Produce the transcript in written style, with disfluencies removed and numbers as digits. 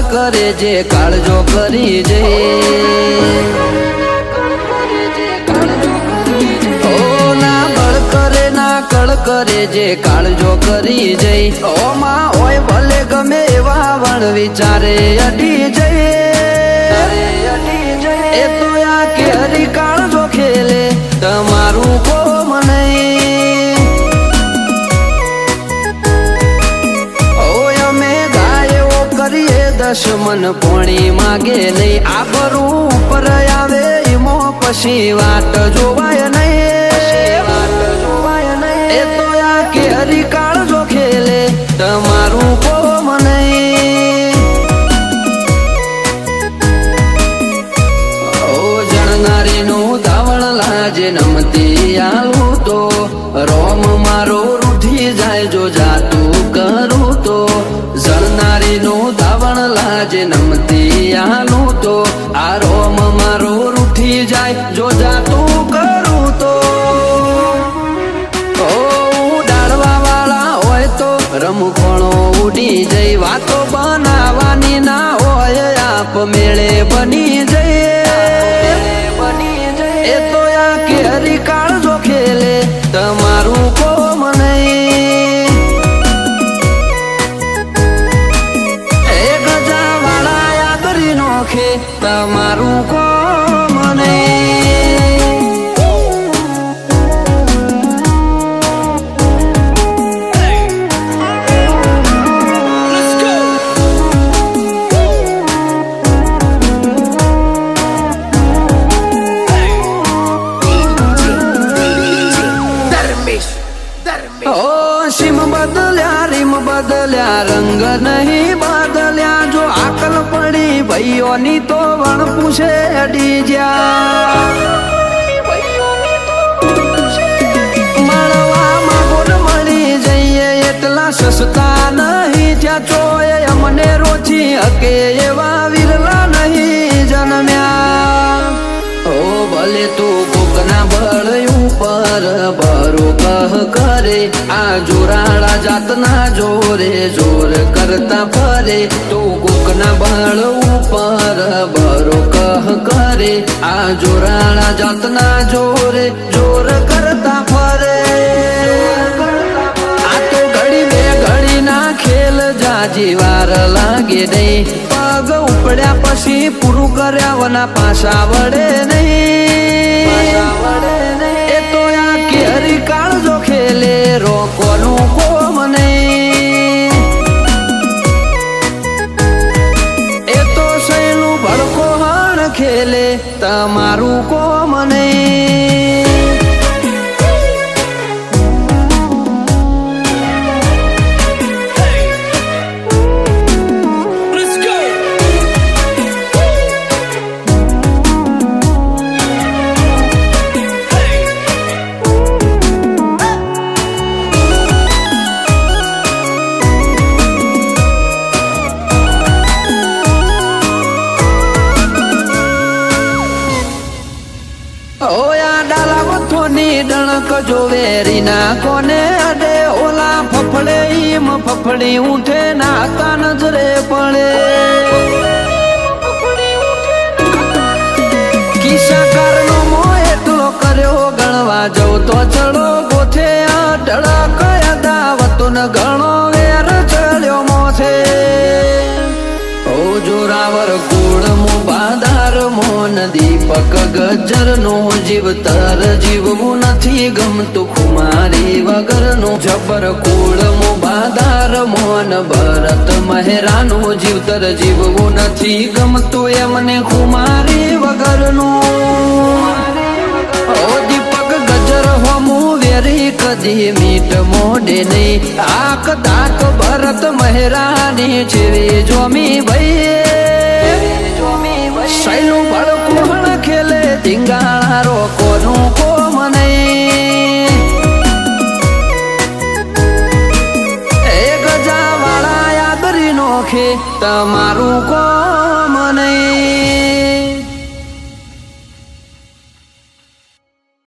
કરે જે કાળજો કરી જઈ કરે જે કાળજો કરી જઈ ઓમાં હોય ભલે ગમે એવા વણ વિચારે અડી જઈ એ તો આ કે હરી કાળજો ખેલે તમારું કોમ નહીં ઓય અમે ગાયો કરીએ દશમન પોણી માગે નહીં આબરૂ ઉપર આવે ઈમો પછી વાટ જોવાય નહીં એ તો આ કે હરી કાળજો ખેલે તમારું કોમ નહીં ઓ જણનારીનું ધાવણ લાજે નમતી આલું તો રોમ મારો રૂઠી જાય જો જાતું કરું તો જણનારીનું ધાવણ લાજે નમતી આલું તો આ રોમ મારો રૂઠી જાય જો જાતું કરું તો રમખોણો ઉડી જઈ વાતો બનાવવાની ના હોય આપ મેળે બની જઈ એ તો આ કે હરી કાળજો ખેલે તમારું કોમ નહીં એ ગજા વાળા યાદરી નોખે તમારું કોમ નહીં સીમ બદલ્યા રીમ બદલ્યા રંગ નહીં બદલ્યા જો આકલ પડી ભાઈઓની તો વણ પૂછે અડી જ્યાં મળવામાં બોલ મળી જઈએ એટલા સસ્તા નહીં ત્યાં ચોય અમને રોચી હકે એવા વિરલા નહીં જન્મ્યા ઓ ભલે તું કોકના બળ ઉપર બરો કહ કરે આ જોરાળા જાતના જોરે જોર કરતા ફરે તું કોકના બળ ઉપર બરો કહ કરે આ જોરાળા જાતના જોરે જોર કરતા ફરે આ તો ઘડી બે ઘડી ના ખેલ જાજી વાર લાગે નહીં પગ ઉપડ્યા પછી પૂરું કર્યા વના પાછા વડે નહીં એ તો આ કે હરી કાળજો ખેલે રોકોનું કોમ નહીં એ તો સૈનું ભડકો હણ ખેલે તમારું કોમ નહીં ડણક જો વેરીના કોને અડે ઓલા ફફડે ઈમ ફફડી ઉઠે ના તા નજરે પડે કિસ્સાકારનો મો એટલો કર્યો ગણવા જવું તો ચડો ગોથે અઢળક અદાવતો ન ગણો વેર ચડ્યો મોથે ઓ જોરાવર કુળ મો બાધાર મોન દીપક ગજર નો જીવતર જીવવું નથી ગમતું ખુમારી વગરનું જબર કુળ મો બાધાર મોન ભરત મહેરાનું જીવતર જીવવું નથી ગમતું એમને ખુમારી વગરનું ઓ દીપક ગજર હોમું વેરી કદી મીટ મોડે નહીં આક દાક ભરત મહેરાની જેવી જોમી ભાઈ સૈલું ભડકું હણ ખેલે ધીંગાણા રોકોનું કોમ નહીં એ ગજા વાળા યાદરી નોખે તમારું કોમ નહીં